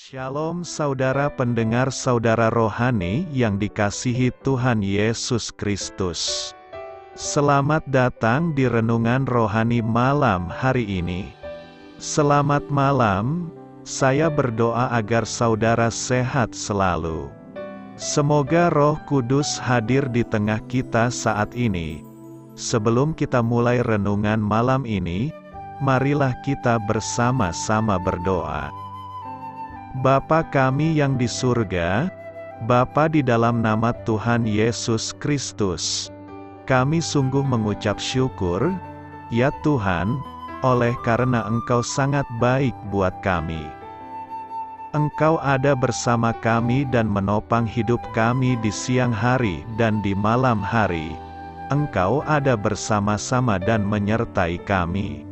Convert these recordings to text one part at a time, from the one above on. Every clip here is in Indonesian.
Shalom saudara pendengar saudara rohani yang dikasihi Tuhan Yesus Kristus. Selamat datang di Renungan Rohani malam hari ini. Selamat malam, saya berdoa agar saudara sehat selalu. Semoga Roh Kudus hadir di tengah kita saat ini. Sebelum kita mulai renungan malam ini, marilah kita bersama-sama berdoa. Bapa kami yang di surga, Bapa di dalam nama Tuhan Yesus Kristus, kami sungguh mengucap syukur, ya Tuhan, oleh karena Engkau sangat baik buat kami. Engkau ada bersama kami dan menopang hidup kami di siang hari dan di malam hari. Engkau ada bersama-sama dan menyertai kami.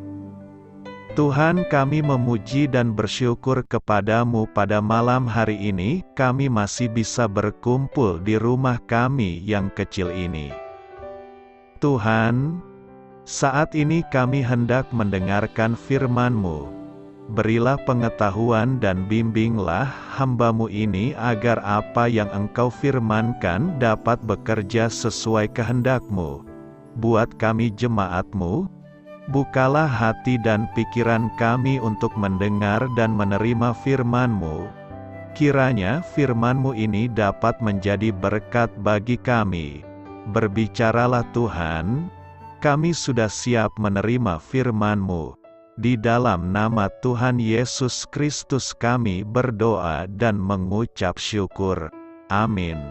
Tuhan, kami memuji dan bersyukur kepadamu pada malam hari ini, kami masih bisa berkumpul di rumah kami yang kecil ini. Tuhan, saat ini kami hendak mendengarkan firman-Mu. Berilah pengetahuan dan bimbinglah hamba-Mu ini agar apa yang Engkau firmankan dapat bekerja sesuai kehendak-Mu. Buat kami jemaat-Mu, bukalah hati dan pikiran kami untuk mendengar dan menerima firman-Mu. Kiranya firman-Mu ini dapat menjadi berkat bagi kami. Berbicaralah Tuhan, kami sudah siap menerima firman-Mu. Di dalam nama Tuhan Yesus Kristus kami berdoa dan mengucap syukur. Amin.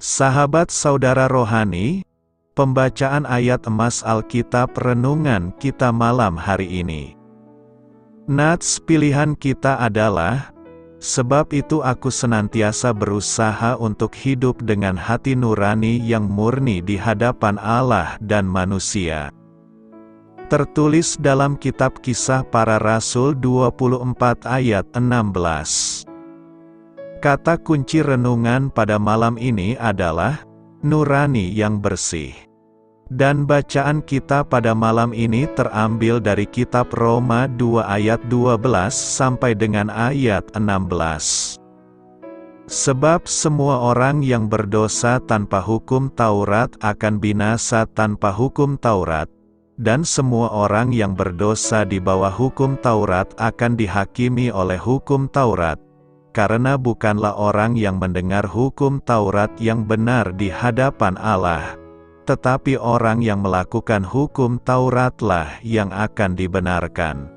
Sahabat saudara rohani, pembacaan ayat emas Alkitab renungan kita malam hari ini. Nats pilihan kita adalah, sebab itu aku senantiasa berusaha untuk hidup dengan hati nurani yang murni di hadapan Allah dan manusia. Tertulis dalam kitab Kisah Para Rasul 24 ayat 16. Kata kunci renungan pada malam ini adalah nurani yang bersih. Dan bacaan kita pada malam ini terambil dari kitab Roma 2 ayat 12 sampai dengan ayat 16. Sebab semua orang yang berdosa tanpa hukum Taurat akan binasa tanpa hukum Taurat, dan semua orang yang berdosa di bawah hukum Taurat akan dihakimi oleh hukum Taurat. Karena bukanlah orang yang mendengar hukum Taurat yang benar di hadapan Allah, tetapi orang yang melakukan hukum Tauratlah yang akan dibenarkan.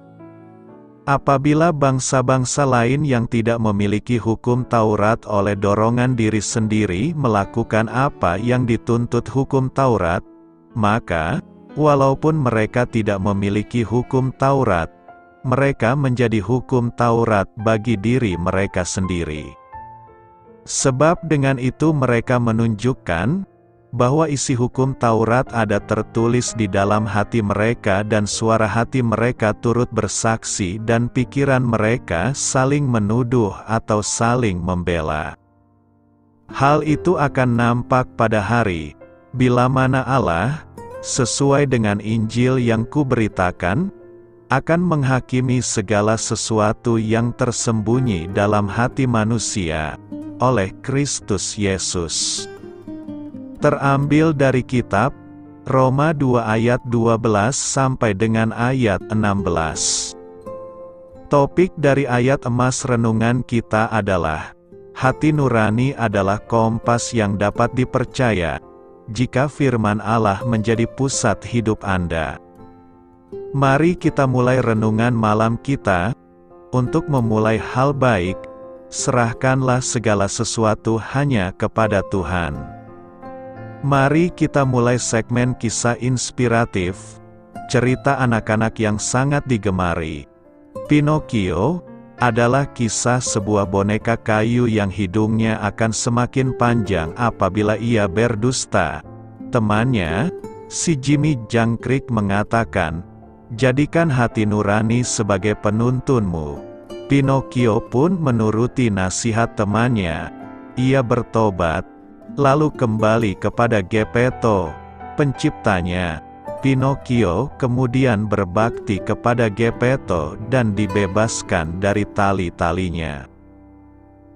Apabila bangsa-bangsa lain yang tidak memiliki hukum Taurat oleh dorongan diri sendiri melakukan apa yang dituntut hukum Taurat, maka, walaupun mereka tidak memiliki hukum Taurat, mereka menjadi hukum Taurat bagi diri mereka sendiri. Sebab dengan itu mereka menunjukkan bahwa isi hukum Taurat ada tertulis di dalam hati mereka dan suara hati mereka turut bersaksi dan pikiran mereka saling menuduh atau saling membela. Hal itu akan nampak pada hari, bila mana Allah, sesuai dengan Injil yang kuberitakan, akan menghakimi segala sesuatu yang tersembunyi dalam hati manusia, oleh Kristus Yesus. Terambil dari kitab Roma 2 ayat 12 sampai dengan ayat 16. Topik dari ayat emas renungan kita adalah, hati nurani adalah kompas yang dapat dipercaya, jika firman Allah menjadi pusat hidup Anda. Mari kita mulai renungan malam kita. Untuk memulai hal baik, serahkanlah segala sesuatu hanya kepada Tuhan. Mari kita mulai segmen kisah inspiratif, cerita anak-anak yang sangat digemari. Pinocchio adalah kisah sebuah boneka kayu yang hidungnya akan semakin panjang apabila ia berdusta. Temannya, si Jimmy Jangkrik mengatakan, "Jadikan hati nurani sebagai penuntunmu." Pinocchio pun menuruti nasihat temannya. Ia bertobat, lalu kembali kepada Geppetto, penciptanya. Pinocchio kemudian berbakti kepada Geppetto dan dibebaskan dari tali-talinya.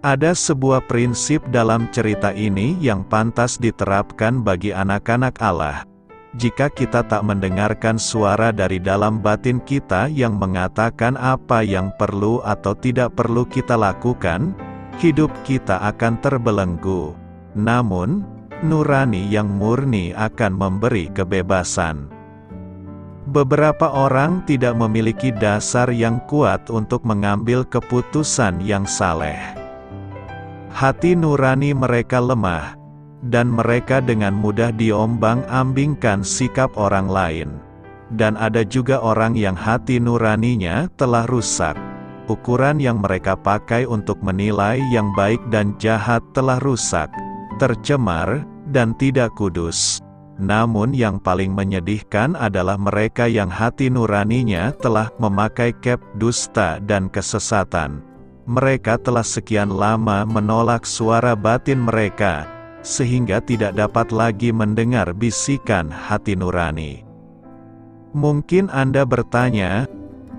Ada sebuah prinsip dalam cerita ini yang pantas diterapkan bagi anak-anak Allah. Jika kita tak mendengarkan suara dari dalam batin kita yang mengatakan apa yang perlu atau tidak perlu kita lakukan, hidup kita akan terbelenggu. Namun, nurani yang murni akan memberi kebebasan. Beberapa orang tidak memiliki dasar yang kuat untuk mengambil keputusan yang saleh. Hati nurani mereka lemah, dan mereka dengan mudah diombang-ambingkan sikap orang lain. Dan ada juga orang yang hati nuraninya telah rusak. Ukuran yang mereka pakai untuk menilai yang baik dan jahat telah rusak, tercemar, dan tidak kudus. Namun yang paling menyedihkan adalah mereka yang hati nuraninya telah memakai cap dusta dan kesesatan. Mereka telah sekian lama menolak suara batin mereka, sehingga tidak dapat lagi mendengar bisikan hati nurani. Mungkin Anda bertanya,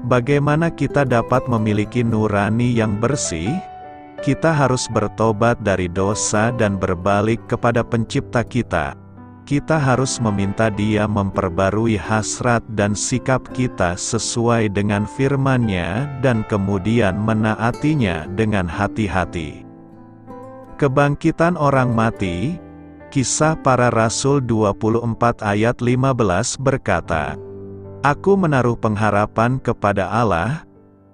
bagaimana kita dapat memiliki nurani yang bersih? Kita harus bertobat dari dosa dan berbalik kepada Pencipta kita. Kita harus meminta Dia memperbarui hasrat dan sikap kita sesuai dengan firman-Nya dan kemudian menaatinya dengan hati-hati. Kebangkitan orang mati, Kisah Para Rasul 24 ayat 15 berkata, "Aku menaruh pengharapan kepada Allah,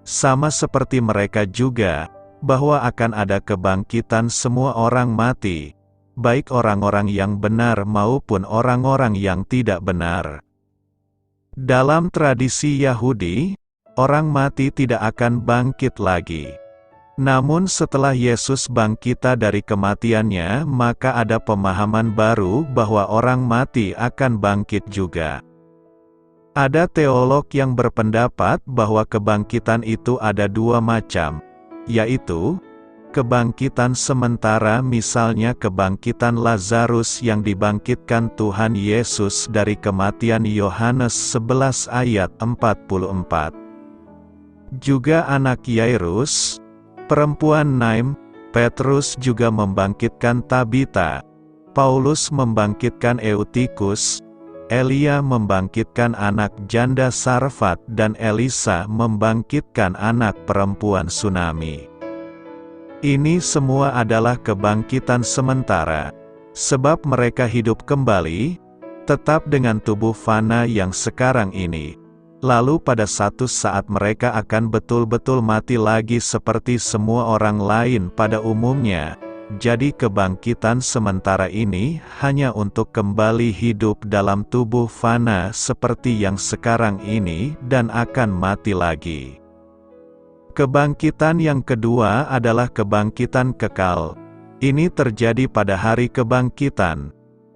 sama seperti mereka juga, bahwa akan ada kebangkitan semua orang mati, baik orang-orang yang benar maupun orang-orang yang tidak benar." Dalam tradisi Yahudi, orang mati tidak akan bangkit lagi. Namun setelah Yesus bangkit dari kematiannya, maka ada pemahaman baru bahwa orang mati akan bangkit juga. Ada teolog yang berpendapat bahwa kebangkitan itu ada dua macam, yaitu kebangkitan sementara, misalnya kebangkitan Lazarus yang dibangkitkan Tuhan Yesus dari kematian, Yohanes 11 ayat 44. Juga anak Yairus, perempuan Naim, Petrus juga membangkitkan Tabita, Paulus membangkitkan Eutikus, Elia membangkitkan anak janda Sarfat, dan Elisa membangkitkan anak perempuan Sunami. Ini semua adalah kebangkitan sementara, sebab mereka hidup kembali, tetap dengan tubuh fana yang sekarang ini. Lalu pada satu saat mereka akan betul-betul mati lagi seperti semua orang lain pada umumnya. Jadi kebangkitan sementara ini hanya untuk kembali hidup dalam tubuh fana seperti yang sekarang ini dan akan mati lagi. Kebangkitan yang kedua adalah kebangkitan kekal. Ini terjadi pada hari kebangkitan.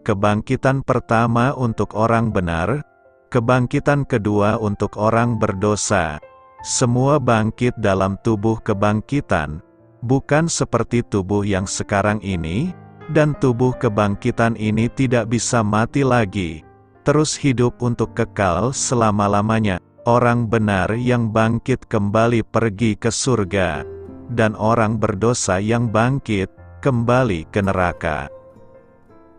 Kebangkitan pertama untuk orang benar, kebangkitan kedua untuk orang berdosa. Semua bangkit dalam tubuh kebangkitan, bukan seperti tubuh yang sekarang ini, dan tubuh kebangkitan ini tidak bisa mati lagi, terus hidup untuk kekal selama-lamanya. Orang benar yang bangkit kembali pergi ke surga, dan orang berdosa yang bangkit kembali ke neraka.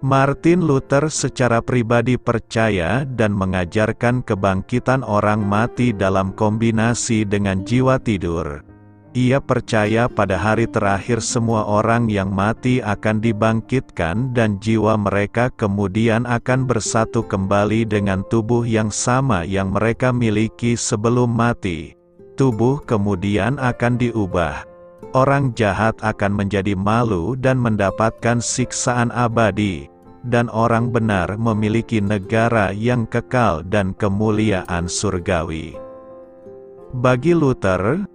Martin Luther secara pribadi percaya dan mengajarkan kebangkitan orang mati dalam kombinasi dengan jiwa tidur. Ia percaya pada hari terakhir semua orang yang mati akan dibangkitkan dan jiwa mereka kemudian akan bersatu kembali dengan tubuh yang sama yang mereka miliki sebelum mati. Tubuh kemudian akan diubah. Orang jahat akan menjadi malu dan mendapatkan siksaan abadi, dan orang benar memiliki negara yang kekal dan kemuliaan surgawi. Bagi Luther,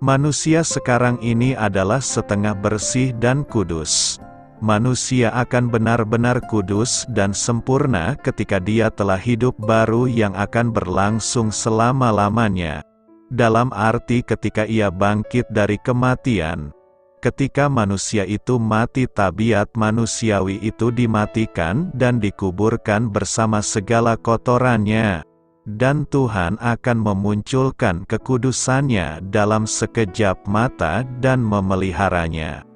manusia sekarang ini adalah setengah bersih dan kudus. Manusia akan benar-benar kudus dan sempurna ketika dia telah hidup baru yang akan berlangsung selama-lamanya. Dalam arti ketika ia bangkit dari kematian, ketika manusia itu mati tabiat manusiawi itu dimatikan dan dikuburkan bersama segala kotorannya, dan Tuhan akan memunculkan kekudusannya dalam sekejap mata dan memeliharanya.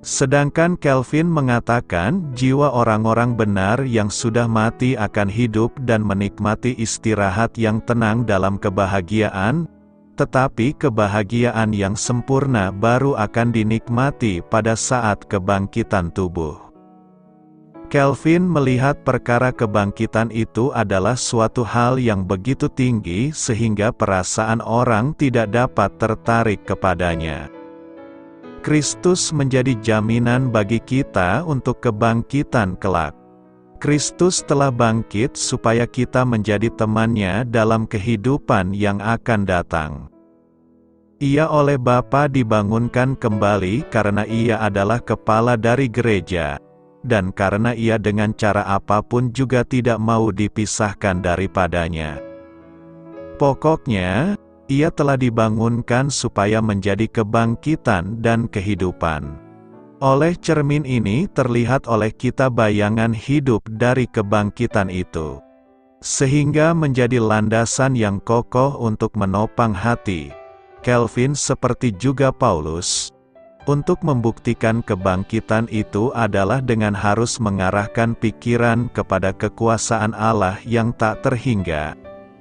Sedangkan Calvin mengatakan jiwa orang-orang benar yang sudah mati akan hidup dan menikmati istirahat yang tenang dalam kebahagiaan, tetapi kebahagiaan yang sempurna baru akan dinikmati pada saat kebangkitan tubuh. Calvin melihat perkara kebangkitan itu adalah suatu hal yang begitu tinggi sehingga perasaan orang tidak dapat tertarik kepadanya. Kristus menjadi jaminan bagi kita untuk kebangkitan kelak. Kristus telah bangkit supaya kita menjadi temannya dalam kehidupan yang akan datang. Ia oleh Bapa dibangunkan kembali karena ia adalah kepala dari gereja, dan karena ia dengan cara apapun juga tidak mau dipisahkan daripadanya. Pokoknya, ia telah dibangunkan supaya menjadi kebangkitan dan kehidupan. Oleh cermin ini terlihat oleh kita bayangan hidup dari kebangkitan itu, sehingga menjadi landasan yang kokoh untuk menopang hati. Calvin seperti juga Paulus, untuk membuktikan kebangkitan itu adalah dengan harus mengarahkan pikiran kepada kekuasaan Allah yang tak terhingga,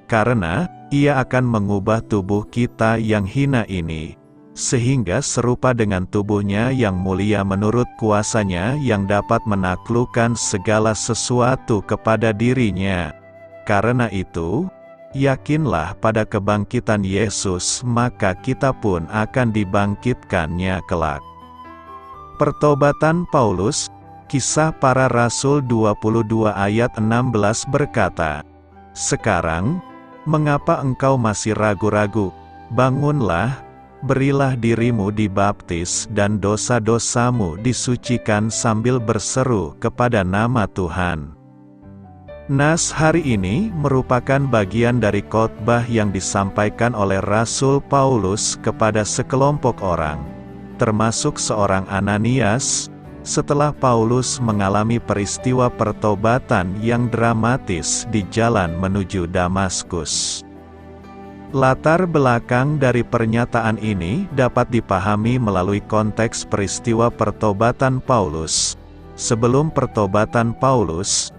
karena Ia akan mengubah tubuh kita yang hina ini, sehingga serupa dengan tubuhnya yang mulia menurut kuasanya yang dapat menaklukkan segala sesuatu kepada dirinya. Karena itu, yakinlah pada kebangkitan Yesus, maka kita pun akan dibangkitkannya kelak. Pertobatan Paulus, Kisah Para Rasul 22 ayat 16 berkata, "Sekarang, mengapa engkau masih ragu-ragu? Bangunlah, berilah dirimu dibaptis dan dosa-dosamu disucikan sambil berseru kepada nama Tuhan." Nas hari ini merupakan bagian dari khotbah yang disampaikan oleh Rasul Paulus kepada sekelompok orang, termasuk seorang Ananias, setelah Paulus mengalami peristiwa pertobatan yang dramatis di jalan menuju Damaskus. Latar belakang dari pernyataan ini dapat dipahami melalui konteks peristiwa pertobatan Paulus. Sebelum pertobatan Paulus,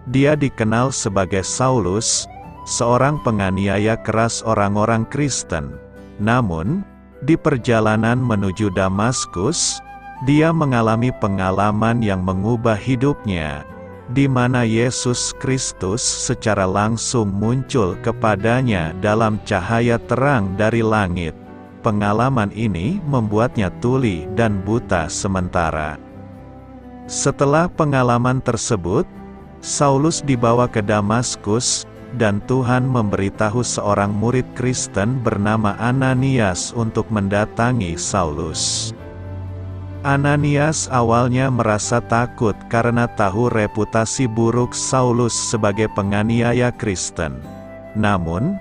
dia dikenal sebagai Saulus, seorang penganiaya keras orang-orang Kristen. Namun, di perjalanan menuju Damaskus, dia mengalami pengalaman yang mengubah hidupnya, di mana Yesus Kristus secara langsung muncul kepadanya dalam cahaya terang dari langit. Pengalaman ini membuatnya tuli dan buta sementara. Setelah pengalaman tersebut, Saulus dibawa ke Damaskus, dan Tuhan memberitahu seorang murid Kristen bernama Ananias untuk mendatangi Saulus. Ananias awalnya merasa takut karena tahu reputasi buruk Saulus sebagai penganiaya Kristen. Namun,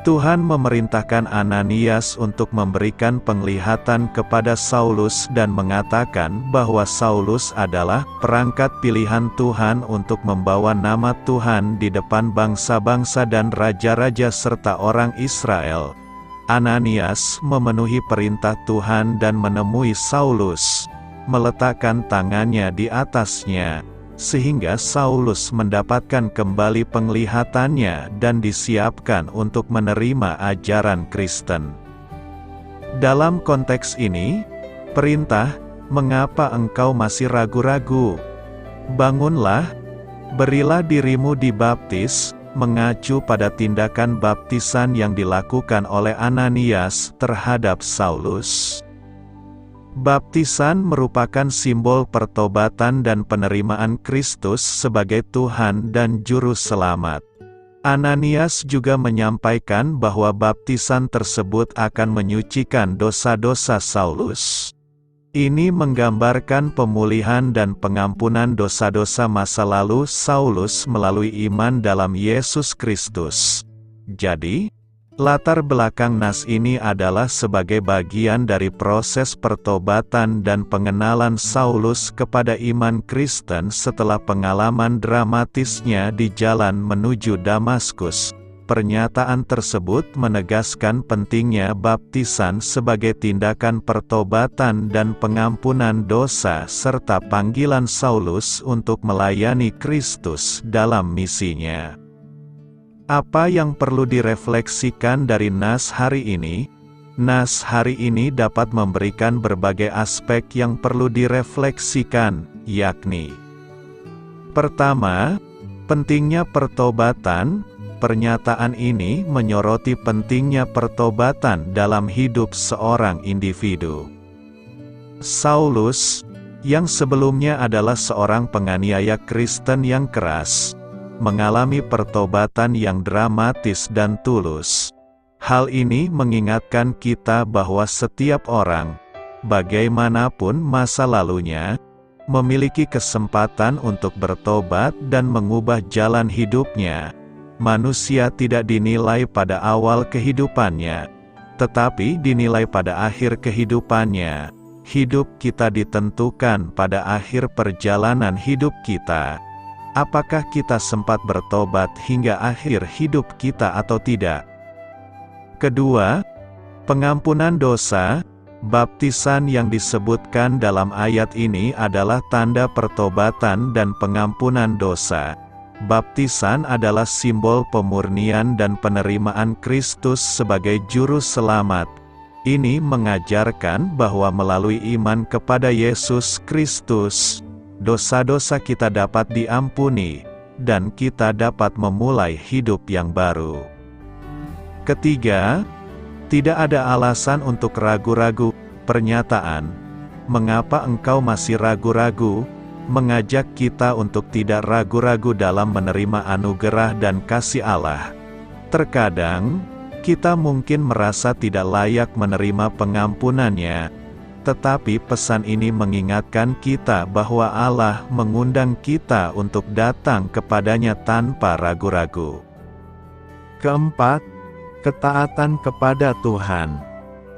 Tuhan memerintahkan Ananias untuk memberikan penglihatan kepada Saulus dan mengatakan bahwa Saulus adalah perangkat pilihan Tuhan untuk membawa nama Tuhan di depan bangsa-bangsa dan raja-raja serta orang Israel. Ananias memenuhi perintah Tuhan dan menemui Saulus, meletakkan tangannya di atasnya, sehingga Saulus mendapatkan kembali penglihatannya dan disiapkan untuk menerima ajaran Kristen. Dalam konteks ini, perintah, "Mengapa engkau masih ragu-ragu? Bangunlah, berilah dirimu dibaptis," mengacu pada tindakan baptisan yang dilakukan oleh Ananias terhadap Saulus. Baptisan merupakan simbol pertobatan dan penerimaan Kristus sebagai Tuhan dan Juru Selamat. Ananias juga menyampaikan bahwa baptisan tersebut akan menyucikan dosa-dosa Saulus. Ini menggambarkan pemulihan dan pengampunan dosa-dosa masa lalu Saulus melalui iman dalam Yesus Kristus. Jadi, Latar belakang nas ini adalah sebagai bagian dari proses pertobatan dan pengenalan Saulus kepada iman Kristen setelah pengalaman dramatisnya di jalan menuju Damaskus. Pernyataan tersebut menegaskan pentingnya baptisan sebagai tindakan pertobatan dan pengampunan dosa serta panggilan Saulus untuk melayani Kristus dalam misinya. Apa yang perlu direfleksikan dari nas hari ini? Nas hari ini dapat memberikan berbagai aspek yang perlu direfleksikan, yakni: pertama, pentingnya pertobatan. Pernyataan ini menyoroti pentingnya pertobatan dalam hidup seorang individu. Saulus, yang sebelumnya adalah seorang penganiaya Kristen yang keras, mengalami pertobatan yang dramatis dan tulus. Hal ini mengingatkan kita bahwa setiap orang, bagaimanapun masa lalunya, memiliki kesempatan untuk bertobat dan mengubah jalan hidupnya. Manusia tidak dinilai pada awal kehidupannya, tetapi dinilai pada akhir kehidupannya. Hidup kita ditentukan pada akhir perjalanan hidup kita. Apakah kita sempat bertobat hingga akhir hidup kita atau tidak? Kedua, pengampunan dosa. Baptisan yang disebutkan dalam ayat ini adalah tanda pertobatan dan pengampunan dosa. Baptisan adalah simbol pemurnian dan penerimaan Kristus sebagai juru selamat. Ini mengajarkan bahwa melalui iman kepada Yesus Kristus, dosa-dosa kita dapat diampuni, dan kita dapat memulai hidup yang baru. Ketiga, tidak ada alasan untuk ragu-ragu. Pernyataan, "Mengapa engkau masih ragu-ragu?" mengajak kita untuk tidak ragu-ragu dalam menerima anugerah dan kasih Allah. Terkadang, kita mungkin merasa tidak layak menerima pengampunannya, tetapi pesan ini mengingatkan kita bahwa Allah mengundang kita untuk datang kepadanya tanpa ragu-ragu. Keempat, ketaatan kepada Tuhan.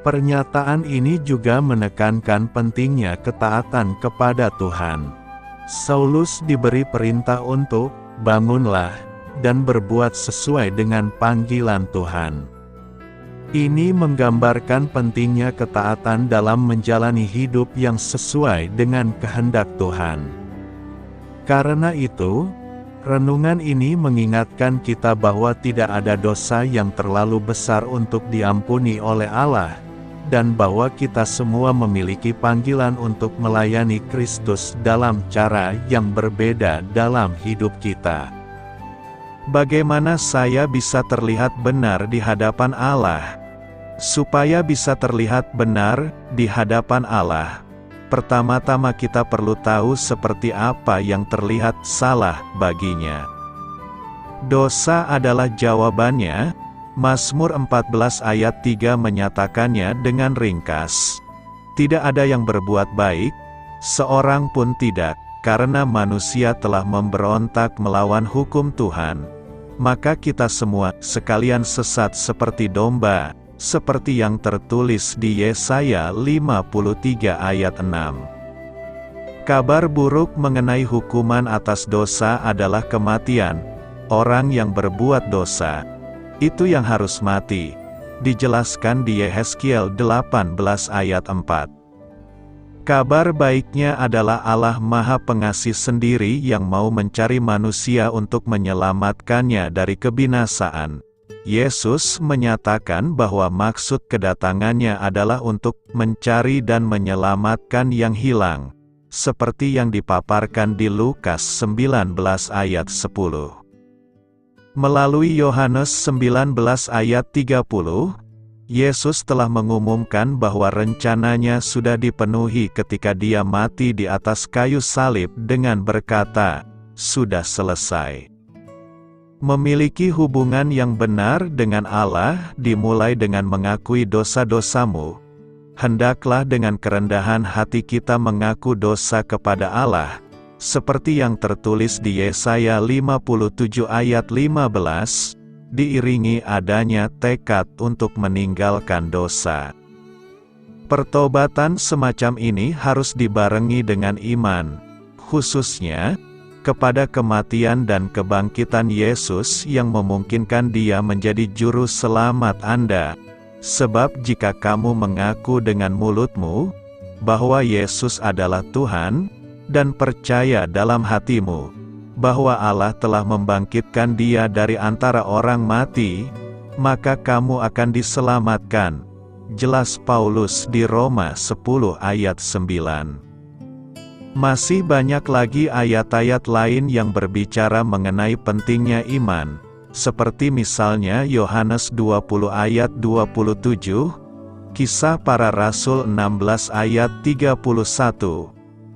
Pernyataan ini juga menekankan pentingnya ketaatan kepada Tuhan. Saulus diberi perintah untuk "bangunlah" dan berbuat sesuai dengan panggilan Tuhan. Ini menggambarkan pentingnya ketaatan dalam menjalani hidup yang sesuai dengan kehendak Tuhan. Karena itu, renungan ini mengingatkan kita bahwa tidak ada dosa yang terlalu besar untuk diampuni oleh Allah, dan bahwa kita semua memiliki panggilan untuk melayani Kristus dalam cara yang berbeda dalam hidup kita. Bagaimana saya bisa terlihat benar di hadapan Allah? Supaya bisa terlihat benar di hadapan Allah, pertama-tama kita perlu tahu seperti apa yang terlihat salah baginya. Dosa adalah jawabannya. Mazmur 14 ayat 3 menyatakannya dengan ringkas. Tidak ada yang berbuat baik, seorang pun tidak, karena manusia telah memberontak melawan hukum Tuhan. Maka kita semua sekalian sesat seperti domba, seperti yang tertulis di Yesaya 53 ayat 6. Kabar buruk mengenai hukuman atas dosa adalah kematian. Orang yang berbuat dosa, itu yang harus mati. Dijelaskan di Yehezkiel 18 ayat 4. Kabar baiknya adalah Allah Maha Pengasih sendiri yang mau mencari manusia untuk menyelamatkannya dari kebinasaan. Yesus menyatakan bahwa maksud kedatangannya adalah untuk mencari dan menyelamatkan yang hilang, seperti yang dipaparkan di Lukas 19 ayat 10. Melalui Yohanes 19 ayat 30, Yesus telah mengumumkan bahwa rencananya sudah dipenuhi ketika Dia mati di atas kayu salib dengan berkata, "Sudah selesai." Memiliki hubungan yang benar dengan Allah dimulai dengan mengakui dosa-dosamu. Hendaklah dengan kerendahan hati kita mengaku dosa kepada Allah, seperti yang tertulis di Yesaya 57 ayat 15, diiringi adanya tekad untuk meninggalkan dosa. Pertobatan semacam ini harus dibarengi dengan iman, khususnya kepada kematian dan kebangkitan Yesus yang memungkinkan Dia menjadi juru selamat Anda. Sebab jika kamu mengaku dengan mulutmu bahwa Yesus adalah Tuhan, dan percaya dalam hatimu bahwa Allah telah membangkitkan Dia dari antara orang mati, maka kamu akan diselamatkan. Jelas Paulus di Roma 10 ayat 9. Masih banyak lagi ayat-ayat lain yang berbicara mengenai pentingnya iman, seperti misalnya Yohanes 20 ayat 27, Kisah Para Rasul 16 ayat 31,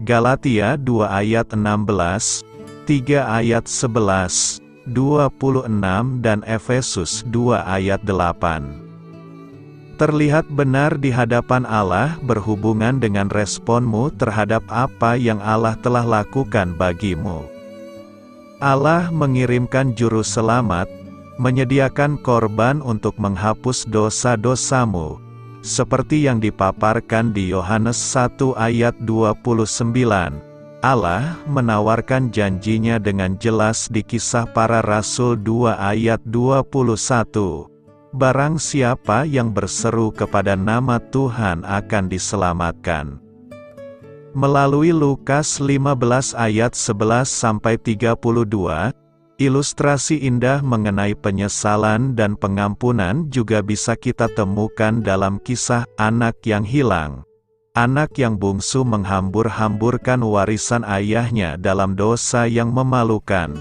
Galatia 2 ayat 16, 3 ayat 11, 26 dan Efesus 2 ayat 8. Terlihat benar di hadapan Allah berhubungan dengan responmu terhadap apa yang Allah telah lakukan bagimu. Allah mengirimkan juru selamat, menyediakan korban untuk menghapus dosa-dosamu, seperti yang dipaparkan di Yohanes 1 ayat 29. Allah menawarkan janjinya dengan jelas di Kisah Para Rasul 2 ayat 21. Barang siapa yang berseru kepada nama Tuhan akan diselamatkan. Melalui Lukas 15 ayat 11-32, ilustrasi indah mengenai penyesalan dan pengampunan juga bisa kita temukan dalam kisah anak yang hilang. Anak yang bungsu menghambur-hamburkan warisan ayahnya dalam dosa yang memalukan.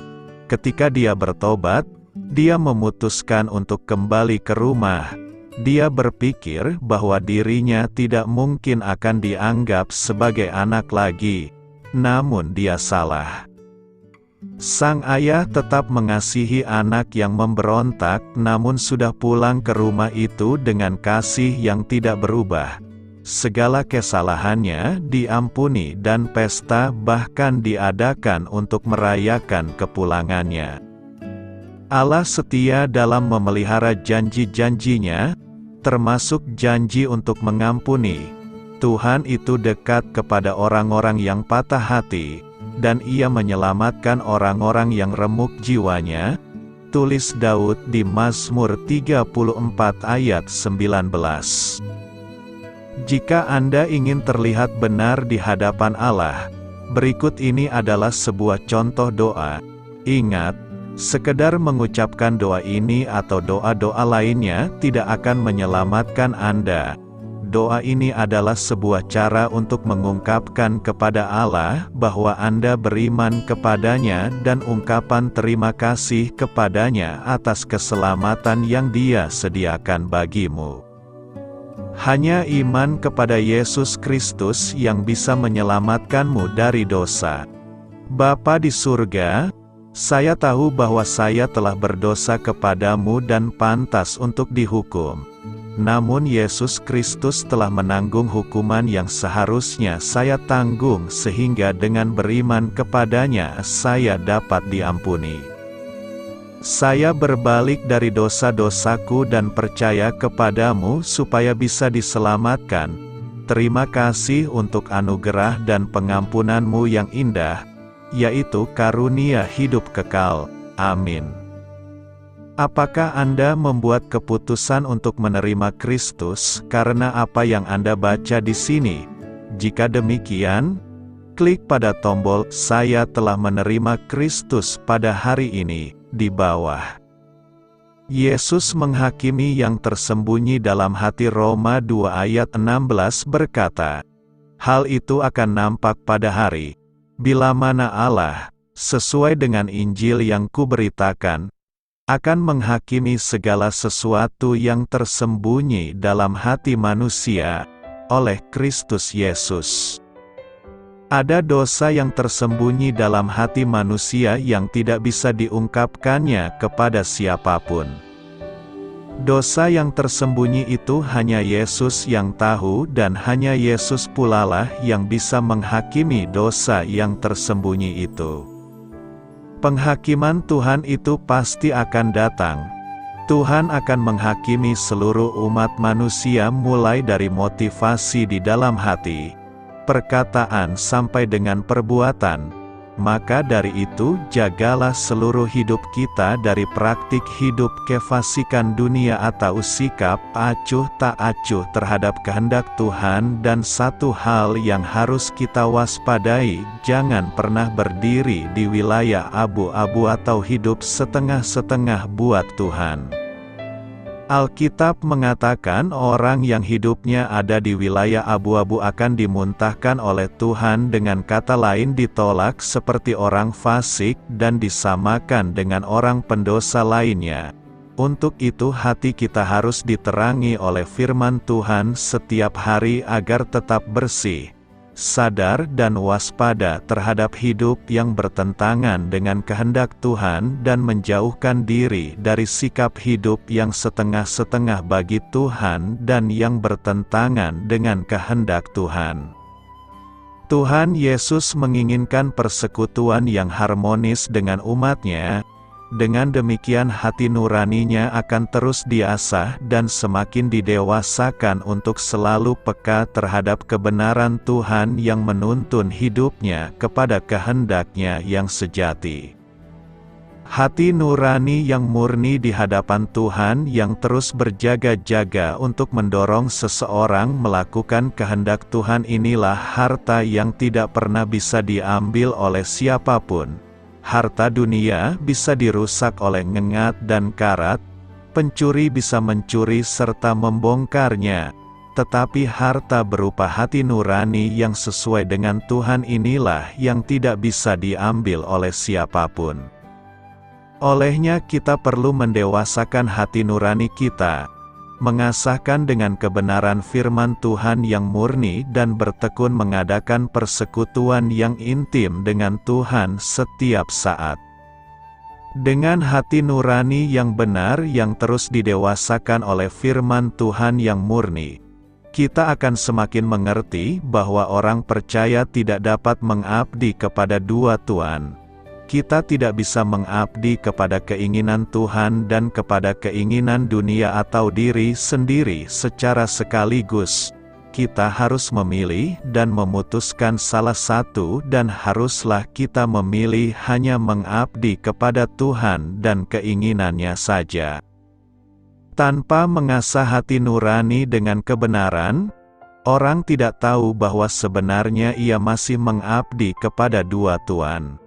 Ketika dia bertobat, dia memutuskan untuk kembali ke rumah. Dia berpikir bahwa dirinya tidak mungkin akan dianggap sebagai anak lagi. Namun dia salah. Sang ayah tetap mengasihi anak yang memberontak, namun sudah pulang ke rumah itu dengan kasih yang tidak berubah. Segala kesalahannya diampuni dan pesta bahkan diadakan untuk merayakan kepulangannya. Allah setia dalam memelihara janji-janjinya, termasuk janji untuk mengampuni. Tuhan itu dekat kepada orang-orang yang patah hati, dan Ia menyelamatkan orang-orang yang remuk jiwanya. Tulis Daud di Mazmur 34 ayat 19. Jika Anda ingin terlihat benar di hadapan Allah, berikut ini adalah sebuah contoh doa. Ingat, sekedar mengucapkan doa ini atau doa-doa lainnya tidak akan menyelamatkan Anda. Doa ini adalah sebuah cara untuk mengungkapkan kepada Allah bahwa Anda beriman kepadanya dan ungkapan terima kasih kepadanya atas keselamatan yang Dia sediakan bagimu. Hanya iman kepada Yesus Kristus yang bisa menyelamatkanmu dari dosa. Bapa di surga, saya tahu bahwa saya telah berdosa kepadamu dan pantas untuk dihukum. Namun Yesus Kristus telah menanggung hukuman yang seharusnya saya tanggung sehingga dengan beriman kepadanya saya dapat diampuni. Saya berbalik dari dosa-dosaku dan percaya kepadamu supaya bisa diselamatkan. Terima kasih untuk anugerah dan pengampunanmu yang indah, yaitu karunia hidup kekal. Amin. Apakah Anda membuat keputusan untuk menerima Kristus karena apa yang Anda baca di sini? Jika demikian, klik pada tombol "Saya telah menerima Kristus pada hari ini" di bawah. Yesus menghakimi yang tersembunyi dalam hati. Roma 2 ayat 16 berkata, "Hal itu akan nampak pada hari bila mana Allah, sesuai dengan Injil yang kuberitakan, akan menghakimi segala sesuatu yang tersembunyi dalam hati manusia, oleh Kristus Yesus." Ada dosa yang tersembunyi dalam hati manusia yang tidak bisa diungkapkannya kepada siapapun. Dosa yang tersembunyi itu hanya Yesus yang tahu dan hanya Yesus pulalah yang bisa menghakimi dosa yang tersembunyi itu. Penghakiman Tuhan itu pasti akan datang. Tuhan akan menghakimi seluruh umat manusia mulai dari motivasi di dalam hati, perkataan sampai dengan perbuatan. Maka dari itu jagalah seluruh hidup kita dari praktik hidup kefasikan dunia atau sikap acuh tak acuh terhadap kehendak Tuhan. Dan satu hal yang harus kita waspadai, jangan pernah berdiri di wilayah abu-abu atau hidup setengah-setengah buat Tuhan. Alkitab mengatakan orang yang hidupnya ada di wilayah abu-abu akan dimuntahkan oleh Tuhan, dengan kata lain ditolak seperti orang fasik dan disamakan dengan orang pendosa lainnya. Untuk itu hati kita harus diterangi oleh firman Tuhan setiap hari agar tetap bersih, sadar dan waspada terhadap hidup yang bertentangan dengan kehendak Tuhan dan menjauhkan diri dari sikap hidup yang setengah-setengah bagi Tuhan dan yang bertentangan dengan kehendak Tuhan. Tuhan Yesus menginginkan persekutuan yang harmonis dengan umat-Nya. Dengan demikian hati nuraninya akan terus diasah dan semakin didewasakan untuk selalu peka terhadap kebenaran Tuhan yang menuntun hidupnya kepada kehendak-Nya yang sejati. Hati nurani yang murni di hadapan Tuhan yang terus berjaga-jaga untuk mendorong seseorang melakukan kehendak Tuhan inilah harta yang tidak pernah bisa diambil oleh siapapun. Harta dunia bisa dirusak oleh ngengat dan karat, pencuri bisa mencuri serta membongkarnya, tetapi harta berupa hati nurani yang sesuai dengan Tuhan inilah yang tidak bisa diambil oleh siapapun. Olehnya kita perlu mendewasakan hati nurani kita, mengasahkan dengan kebenaran firman Tuhan yang murni dan bertekun mengadakan persekutuan yang intim dengan Tuhan setiap saat. Dengan hati nurani yang benar yang terus didewasakan oleh firman Tuhan yang murni, kita akan semakin mengerti bahwa orang percaya tidak dapat mengabdi kepada dua tuan. Kita tidak bisa mengabdi kepada keinginan Tuhan dan kepada keinginan dunia atau diri sendiri secara sekaligus. Kita harus memilih dan memutuskan salah satu, dan haruslah kita memilih hanya mengabdi kepada Tuhan dan keinginannya saja. Tanpa mengasah hati nurani dengan kebenaran, orang tidak tahu bahwa sebenarnya ia masih mengabdi kepada dua tuan.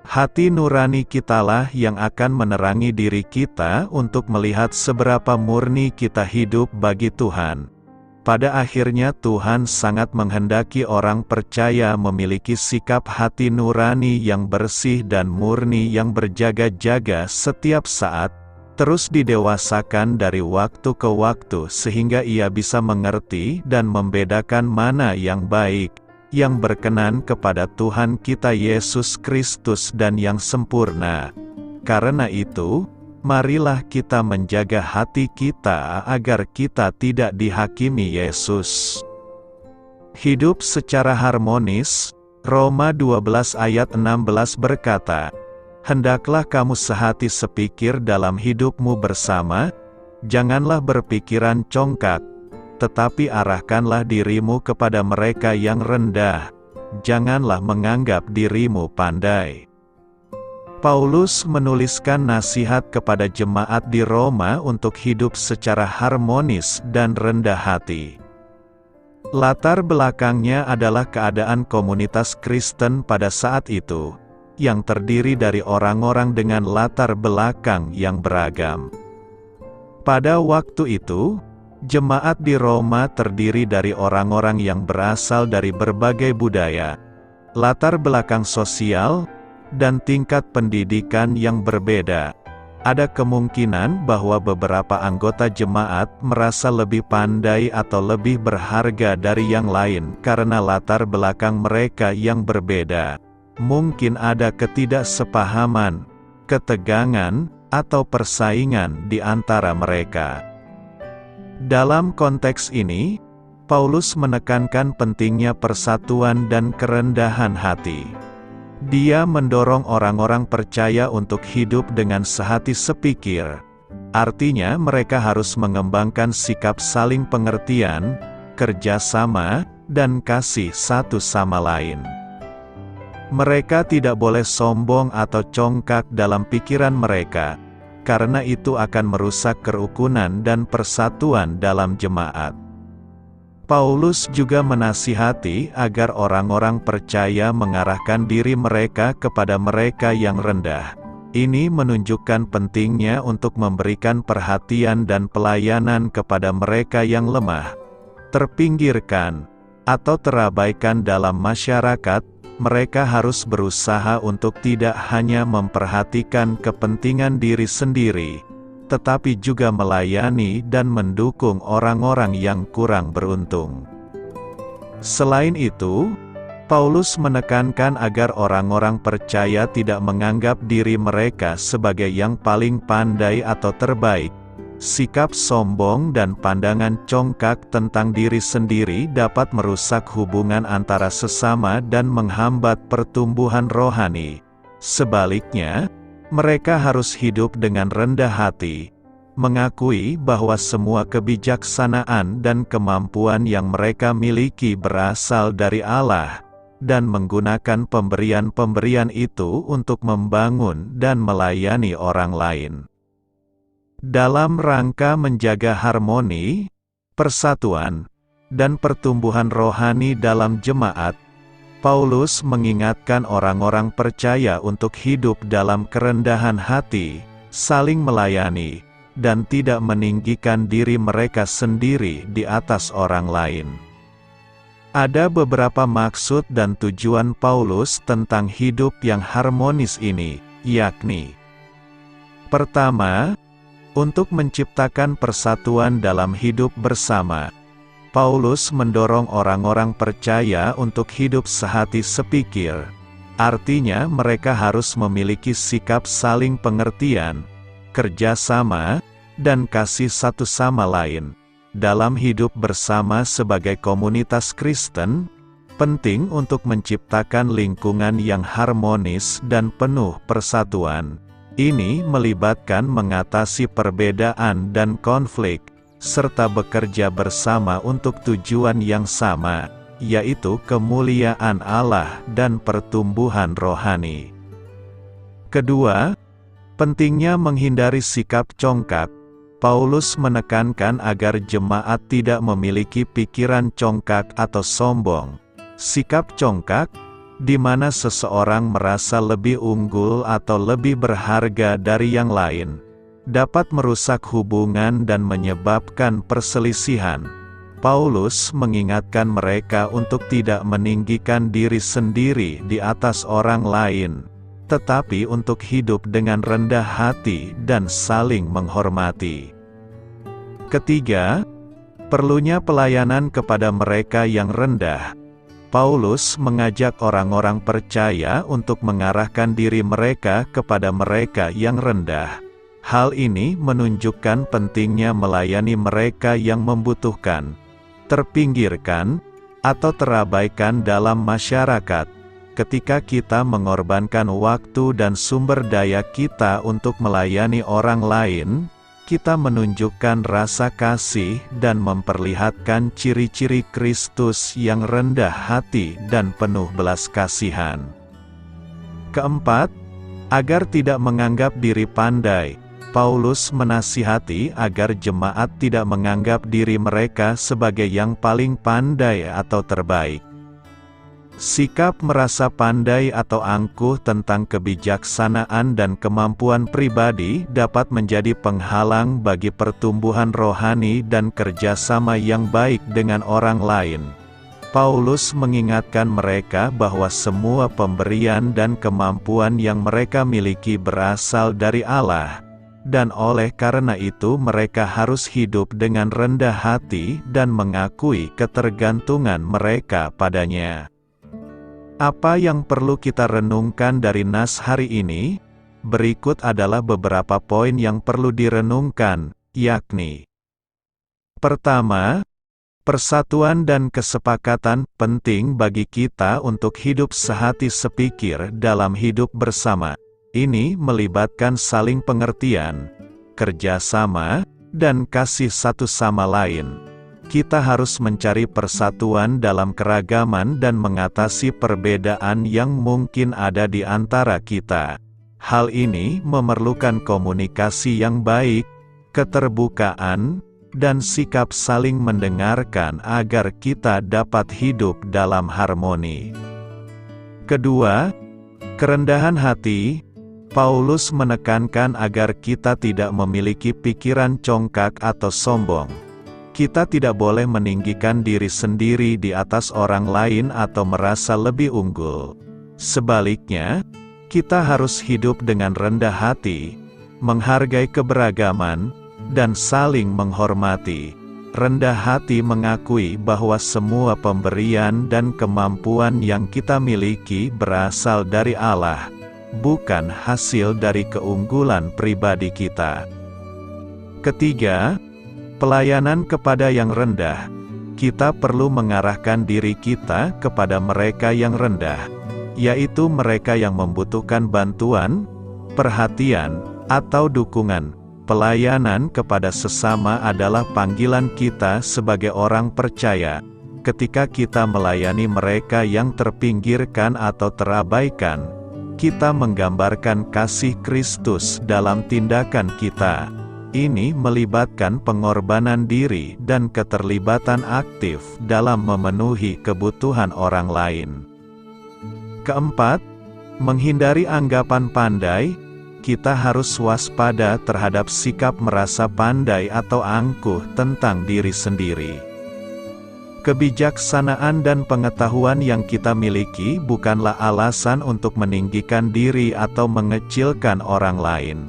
Hati nurani kitalah yang akan menerangi diri kita untuk melihat seberapa murni kita hidup bagi Tuhan. Pada akhirnya Tuhan sangat menghendaki orang percaya memiliki sikap hati nurani yang bersih dan murni yang berjaga-jaga setiap saat, terus didewasakan dari waktu ke waktu sehingga ia bisa mengerti dan membedakan mana yang baik, yang berkenan kepada Tuhan kita Yesus Kristus dan yang sempurna. Karena itu, marilah kita menjaga hati kita agar kita tidak dihakimi Yesus. Hidup secara harmonis. Roma 12 ayat 16 berkata, "Hendaklah kamu sehati sepikir dalam hidupmu bersama, janganlah berpikiran congkak, tetapi arahkanlah dirimu kepada mereka yang rendah, janganlah menganggap dirimu pandai." Paulus menuliskan nasihat kepada jemaat di Roma untuk hidup secara harmonis dan rendah hati. Latar belakangnya adalah keadaan komunitas Kristen pada saat itu, yang terdiri dari orang-orang dengan latar belakang yang beragam. Pada waktu itu, jemaat di Roma terdiri dari orang-orang yang berasal dari berbagai budaya, latar belakang sosial, dan tingkat pendidikan yang berbeda. Ada kemungkinan bahwa beberapa anggota jemaat merasa lebih pandai atau lebih berharga dari yang lain karena latar belakang mereka yang berbeda. Mungkin ada ketidaksepahaman, ketegangan, atau persaingan di antara mereka. Dalam konteks ini, Paulus menekankan pentingnya persatuan dan kerendahan hati. Dia mendorong orang-orang percaya untuk hidup dengan sehati sepikir, Artinya mereka harus mengembangkan sikap saling pengertian, kerjasama, dan kasih satu sama lain. Mereka tidak boleh sombong atau congkak dalam pikiran mereka, karena itu akan merusak kerukunan dan persatuan dalam jemaat. Paulus juga menasihati agar orang-orang percaya mengarahkan diri mereka kepada mereka yang rendah. Ini menunjukkan pentingnya untuk memberikan perhatian dan pelayanan kepada mereka yang lemah, terpinggirkan, atau terabaikan dalam masyarakat. Mereka harus berusaha untuk tidak hanya memperhatikan kepentingan diri sendiri, tetapi juga melayani dan mendukung orang-orang yang kurang beruntung. Selain itu, Paulus menekankan agar orang-orang percaya tidak menganggap diri mereka sebagai yang paling pandai atau terbaik. Sikap sombong dan pandangan congkak tentang diri sendiri dapat merusak hubungan antara sesama dan menghambat pertumbuhan rohani. Sebaliknya, mereka harus hidup dengan rendah hati, mengakui bahwa semua kebijaksanaan dan kemampuan yang mereka miliki berasal dari Allah, dan menggunakan pemberian-pemberian itu untuk membangun dan melayani orang lain. Dalam rangka menjaga harmoni, persatuan, dan pertumbuhan rohani dalam jemaat, Paulus mengingatkan orang-orang percaya untuk hidup dalam kerendahan hati, saling melayani, dan tidak meninggikan diri mereka sendiri di atas orang lain. Ada beberapa maksud dan tujuan Paulus tentang hidup yang harmonis ini, yakni: pertama, untuk menciptakan persatuan dalam hidup bersama. Paulus mendorong orang-orang percaya untuk hidup sehati sepikir. Artinya mereka harus memiliki sikap saling pengertian, kerjasama, dan kasih satu sama lain. Dalam hidup bersama sebagai komunitas Kristen, penting untuk menciptakan lingkungan yang harmonis dan penuh persatuan. Ini melibatkan mengatasi perbedaan dan konflik, serta bekerja bersama untuk tujuan yang sama, yaitu kemuliaan Allah dan pertumbuhan rohani. Kedua, pentingnya menghindari sikap congkak. Paulus menekankan agar jemaat tidak memiliki pikiran congkak atau sombong. Sikap congkak, di mana seseorang merasa lebih unggul atau lebih berharga dari yang lain, dapat merusak hubungan dan menyebabkan perselisihan. Paulus mengingatkan mereka untuk tidak meninggikan diri sendiri di atas orang lain, tetapi untuk hidup dengan rendah hati dan saling menghormati. Ketiga, perlunya pelayanan kepada mereka yang rendah. Paulus mengajak orang-orang percaya untuk mengarahkan diri mereka kepada mereka yang rendah. Hal ini menunjukkan pentingnya melayani mereka yang membutuhkan, terpinggirkan, atau terabaikan dalam masyarakat. Ketika kita mengorbankan waktu dan sumber daya kita untuk melayani orang lain, kita menunjukkan rasa kasih dan memperlihatkan ciri-ciri Kristus yang rendah hati dan penuh belas kasihan. Keempat, agar tidak menganggap diri pandai, Paulus menasihati agar jemaat tidak menganggap diri mereka sebagai yang paling pandai atau terbaik. Sikap merasa pandai atau angkuh tentang kebijaksanaan dan kemampuan pribadi dapat menjadi penghalang bagi pertumbuhan rohani dan kerjasama yang baik dengan orang lain. Paulus mengingatkan mereka bahwa semua pemberian dan kemampuan yang mereka miliki berasal dari Allah, dan oleh karena itu mereka harus hidup dengan rendah hati dan mengakui ketergantungan mereka padanya. Apa yang perlu kita renungkan dari nas hari ini? Berikut adalah beberapa poin yang perlu direnungkan, yakni: pertama, persatuan dan kesepakatan penting bagi kita untuk hidup sehati sepikir dalam hidup bersama. Ini melibatkan saling pengertian, kerjasama, dan kasih satu sama lain. Kita harus mencari persatuan dalam keragaman dan mengatasi perbedaan yang mungkin ada di antara kita. Hal ini memerlukan komunikasi yang baik, keterbukaan, dan sikap saling mendengarkan agar kita dapat hidup dalam harmoni. Kedua, kerendahan hati. Paulus menekankan agar kita tidak memiliki pikiran congkak atau sombong. Kita tidak boleh meninggikan diri sendiri di atas orang lain atau merasa lebih unggul. Sebaliknya, kita harus hidup dengan rendah hati, menghargai keberagaman, dan saling menghormati. Rendah hati mengakui bahwa semua pemberian dan kemampuan yang kita miliki berasal dari Allah, bukan hasil dari keunggulan pribadi kita. Ketiga, pelayanan kepada yang rendah. Kita perlu mengarahkan diri kita kepada mereka yang rendah, yaitu mereka yang membutuhkan bantuan, perhatian, atau dukungan. Pelayanan kepada sesama adalah panggilan kita sebagai orang percaya. Ketika kita melayani mereka yang terpinggirkan atau terabaikan, kita menggambarkan kasih Kristus dalam tindakan kita. Ini melibatkan pengorbanan diri dan keterlibatan aktif dalam memenuhi kebutuhan orang lain. Keempat, menghindari anggapan pandai. Kita harus waspada terhadap sikap merasa pandai atau angkuh tentang diri sendiri. Kebijaksanaan dan pengetahuan yang kita miliki bukanlah alasan untuk meninggikan diri atau mengecilkan orang lain.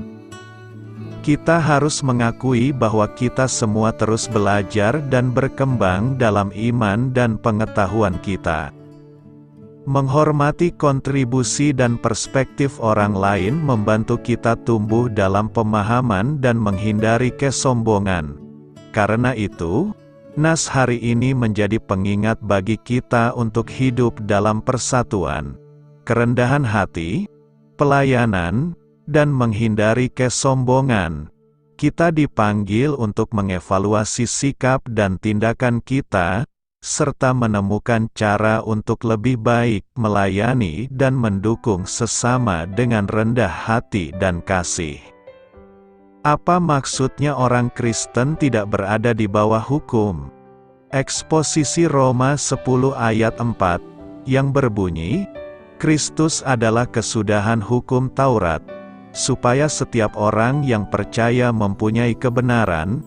Kita harus mengakui bahwa kita semua terus belajar dan berkembang dalam iman dan pengetahuan kita. Menghormati kontribusi dan perspektif orang lain membantu kita tumbuh dalam pemahaman dan menghindari kesombongan. Karena itu, nas hari ini menjadi pengingat bagi kita untuk hidup dalam persatuan, kerendahan hati, pelayanan, dan menghindari kesombongan. Kita dipanggil untuk mengevaluasi sikap dan tindakan kita, serta menemukan cara untuk lebih baik melayani dan mendukung sesama dengan rendah hati dan kasih. Apa maksudnya orang Kristen tidak berada di bawah hukum? Eksposisi Roma 10 ayat 4, yang berbunyi, Kristus adalah kesudahan hukum Taurat, supaya setiap orang yang percaya mempunyai kebenaran,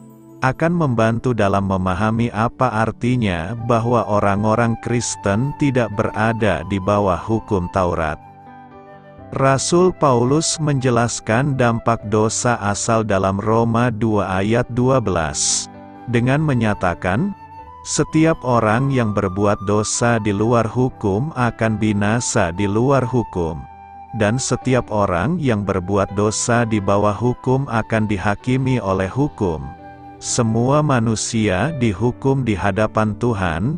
akan membantu dalam memahami apa artinya bahwa orang-orang Kristen tidak berada di bawah hukum Taurat. Rasul Paulus menjelaskan dampak dosa asal dalam Roma 2 ayat 12, dengan menyatakan, setiap orang yang berbuat dosa di luar hukum akan binasa di luar hukum, dan setiap orang yang berbuat dosa di bawah hukum akan dihakimi oleh hukum. Semua manusia dihukum di hadapan Tuhan,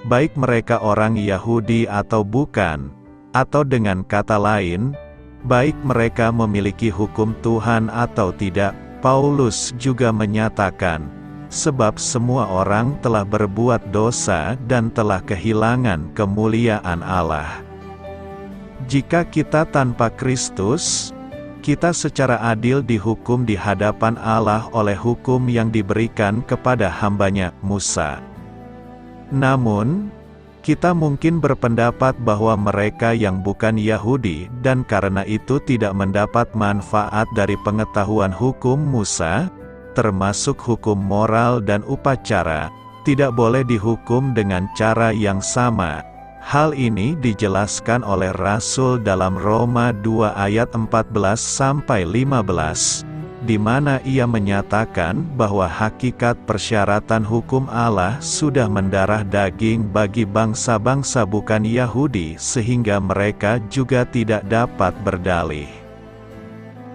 baik mereka orang Yahudi atau bukan, atau dengan kata lain, baik mereka memiliki hukum Tuhan atau tidak. Paulus juga menyatakan, sebab semua orang telah berbuat dosa dan telah kehilangan kemuliaan Allah. Jika kita tanpa Kristus, kita secara adil dihukum di hadapan Allah oleh hukum yang diberikan kepada hambanya, Musa. Namun, kita mungkin berpendapat bahwa mereka yang bukan Yahudi dan karena itu tidak mendapat manfaat dari pengetahuan hukum Musa, termasuk hukum moral dan upacara, tidak boleh dihukum dengan cara yang sama. Hal ini dijelaskan oleh Rasul dalam Roma 2 ayat 14-15, di mana ia menyatakan bahwa hakikat persyaratan hukum Allah sudah mendarah daging bagi bangsa-bangsa bukan Yahudi sehingga mereka juga tidak dapat berdalih.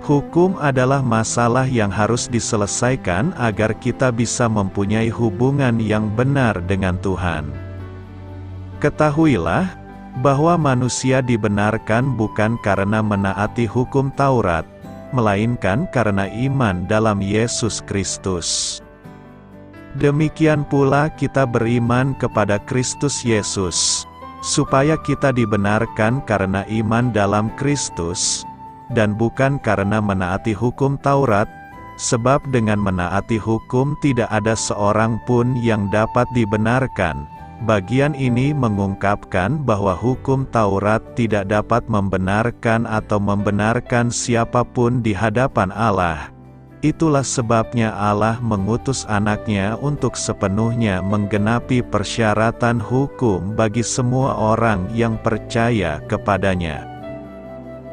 Hukum adalah masalah yang harus diselesaikan agar kita bisa mempunyai hubungan yang benar dengan Tuhan. Ketahuilah, bahwa manusia dibenarkan bukan karena menaati hukum Taurat, melainkan karena iman dalam Yesus Kristus. Demikian pula kita beriman kepada Kristus Yesus, supaya kita dibenarkan karena iman dalam Kristus, dan bukan karena menaati hukum Taurat, sebab dengan menaati hukum tidak ada seorang pun yang dapat dibenarkan. Bagian ini mengungkapkan bahwa hukum Taurat tidak dapat membenarkan atau membenarkan siapapun di hadapan Allah. Itulah sebabnya Allah mengutus anaknya untuk sepenuhnya menggenapi persyaratan hukum bagi semua orang yang percaya kepadanya.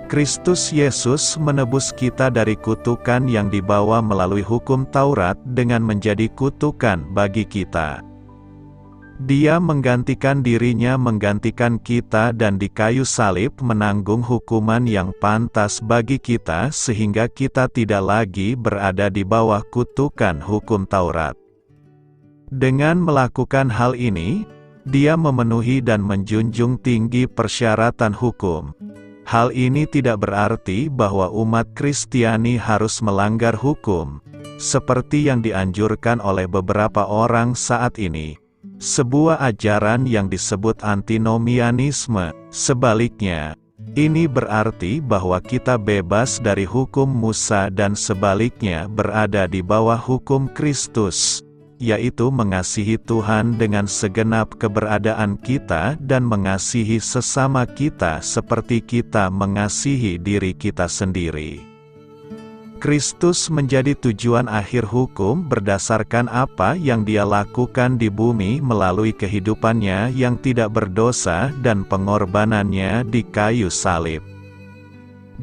Kristus Yesus menebus kita dari kutukan yang dibawa melalui hukum Taurat dengan menjadi kutukan bagi kita. Dia menggantikan dirinya menggantikan kita dan di kayu salib menanggung hukuman yang pantas bagi kita sehingga kita tidak lagi berada di bawah kutukan hukum Taurat. Dengan melakukan hal ini, Dia memenuhi dan menjunjung tinggi persyaratan hukum. Hal ini tidak berarti bahwa umat Kristiani harus melanggar hukum, seperti yang dianjurkan oleh beberapa orang saat ini. Sebuah ajaran yang disebut antinomianisme. Sebaliknya, ini berarti bahwa kita bebas dari hukum Musa dan sebaliknya berada di bawah hukum Kristus, yaitu mengasihi Tuhan dengan segenap keberadaan kita dan mengasihi sesama kita seperti kita mengasihi diri kita sendiri. Kristus menjadi tujuan akhir hukum berdasarkan apa yang Dia lakukan di bumi melalui kehidupannya yang tidak berdosa dan pengorbanannya di kayu salib.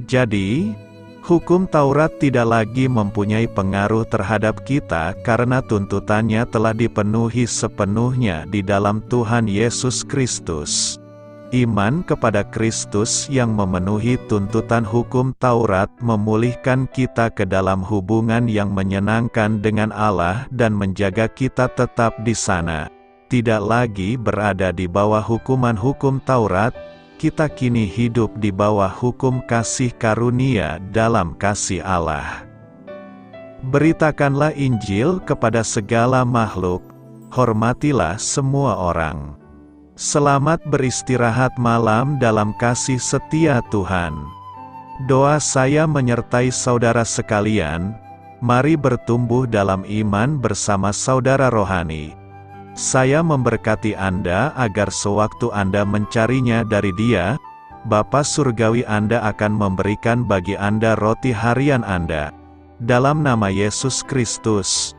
Jadi, hukum Taurat tidak lagi mempunyai pengaruh terhadap kita karena tuntutannya telah dipenuhi sepenuhnya di dalam Tuhan Yesus Kristus. Iman kepada Kristus yang memenuhi tuntutan hukum Taurat memulihkan kita ke dalam hubungan yang menyenangkan dengan Allah dan menjaga kita tetap di sana. Tidak lagi berada di bawah hukuman hukum Taurat, kita kini hidup di bawah hukum kasih karunia dalam kasih Allah. Beritakanlah Injil kepada segala makhluk, hormatilah semua orang. Selamat beristirahat malam dalam kasih setia Tuhan. Doa saya menyertai saudara sekalian, mari bertumbuh dalam iman bersama saudara rohani. Saya memberkati Anda agar sewaktu Anda mencarinya dari Dia, Bapa Surgawi Anda akan memberikan bagi Anda roti harian Anda. Dalam nama Yesus Kristus,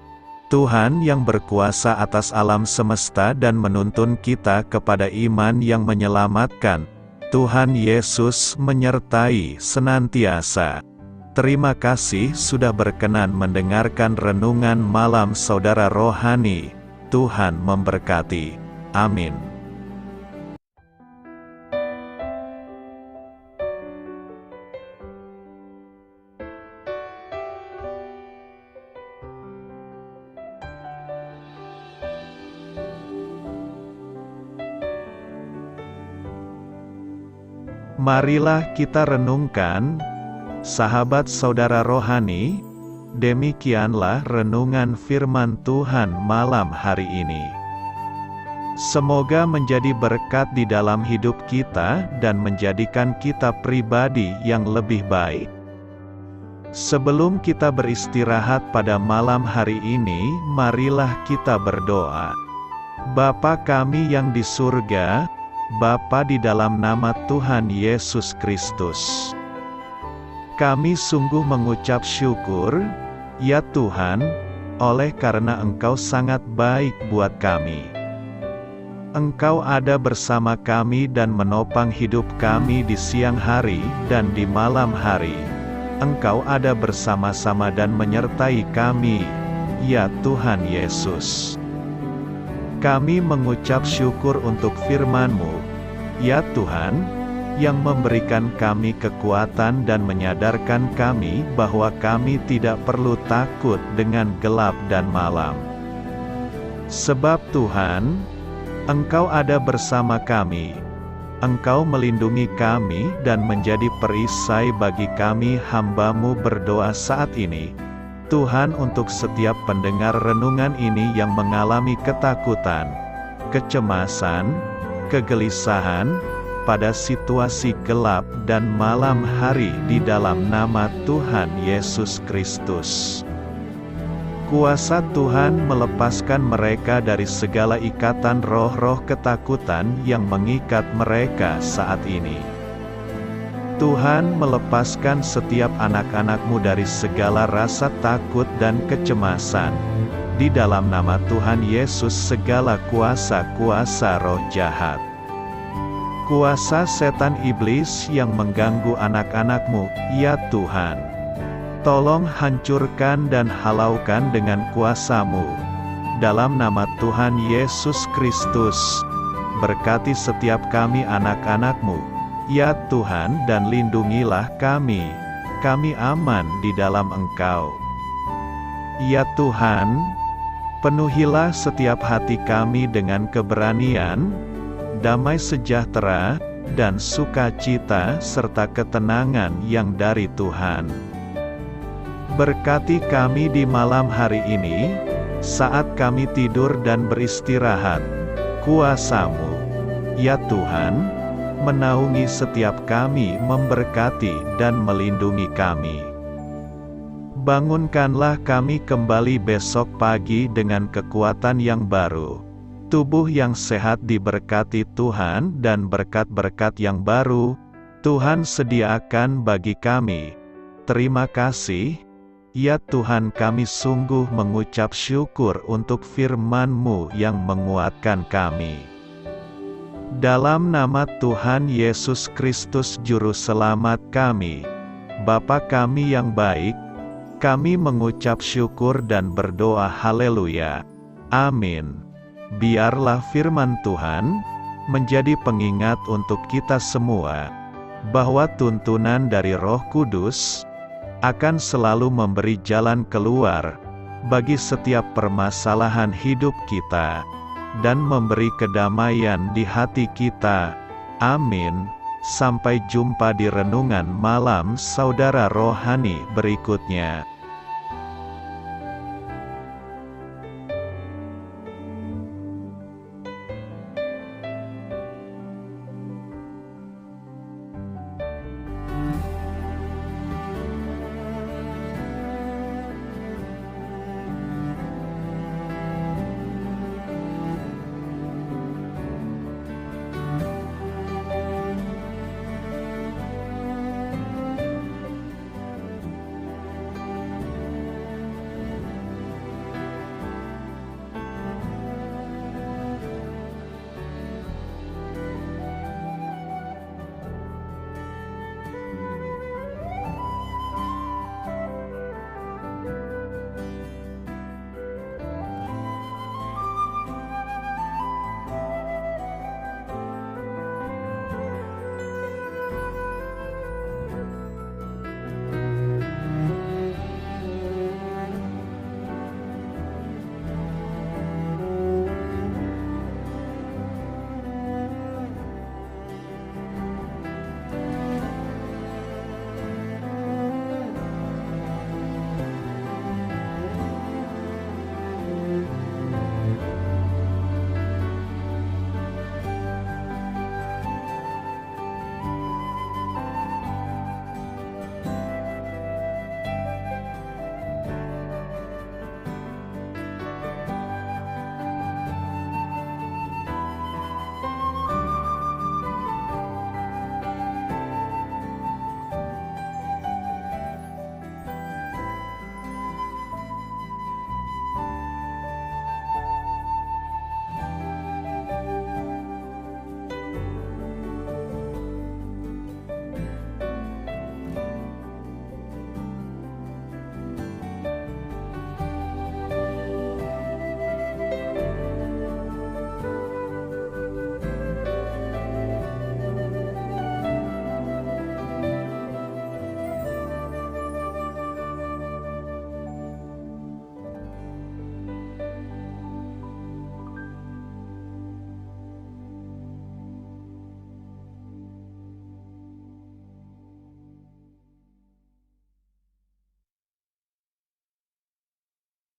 Tuhan yang berkuasa atas alam semesta dan menuntun kita kepada iman yang menyelamatkan, Tuhan Yesus menyertai senantiasa. Terima kasih sudah berkenan mendengarkan renungan malam saudara rohani. Tuhan memberkati. Amin. Marilah kita renungkan, sahabat saudara rohani, demikianlah renungan firman Tuhan malam hari ini. Semoga menjadi berkat di dalam hidup kita dan menjadikan kita pribadi yang lebih baik. Sebelum kita beristirahat pada malam hari ini, marilah kita berdoa. Bapa kami yang di surga, Bapa di dalam nama Tuhan Yesus Kristus, kami sungguh mengucap syukur, ya Tuhan, oleh karena Engkau sangat baik buat kami. Engkau ada bersama kami dan menopang hidup kami di siang hari dan di malam hari. Engkau ada bersama-sama dan menyertai kami, ya Tuhan Yesus. Kami mengucap syukur untuk firman-Mu, ya Tuhan, yang memberikan kami kekuatan dan menyadarkan kami bahwa kami tidak perlu takut dengan gelap dan malam. Sebab Tuhan, Engkau ada bersama kami. Engkau melindungi kami dan menjadi perisai bagi kami hamba-Mu berdoa saat ini. Tuhan, untuk setiap pendengar renungan ini yang mengalami ketakutan, kecemasan, kegelisahan, pada situasi gelap dan malam hari di dalam nama Tuhan Yesus Kristus. Kuasa Tuhan melepaskan mereka dari segala ikatan roh-roh ketakutan yang mengikat mereka saat ini. Tuhan melepaskan setiap anak-anak-Mu dari segala rasa takut dan kecemasan. Di dalam nama Tuhan Yesus, segala kuasa-kuasa roh jahat, kuasa setan iblis yang mengganggu anak-anak-Mu, ya Tuhan, tolong hancurkan dan halaukan dengan kuasa-Mu. Dalam nama Tuhan Yesus Kristus, berkati setiap kami anak-anak-Mu, ya Tuhan, dan lindungilah kami. Kami aman di dalam Engkau. Ya Tuhan, penuhilah setiap hati kami dengan keberanian, damai sejahtera, dan sukacita serta ketenangan yang dari Tuhan. Berkati kami di malam hari ini, saat kami tidur dan beristirahat. Kuasa-Mu, ya Tuhan, menaungi setiap kami, memberkati dan melindungi kami. Bangunkanlah kami kembali besok pagi dengan kekuatan yang baru, tubuh yang sehat diberkati Tuhan, dan berkat-berkat yang baru Tuhan sediakan bagi kami. Terima kasih, ya Tuhan, kami sungguh mengucap syukur untuk firman-Mu yang menguatkan kami. Dalam nama Tuhan Yesus Kristus Juru Selamat kami, Bapa kami yang baik, kami mengucap syukur dan berdoa haleluya. Amin. Biarlah firman Tuhan menjadi pengingat untuk kita semua, bahwa tuntunan dari Roh Kudus akan selalu memberi jalan keluar bagi setiap permasalahan hidup kita, dan memberi kedamaian di hati kita. Amin. Sampai jumpa di renungan malam saudara rohani berikutnya.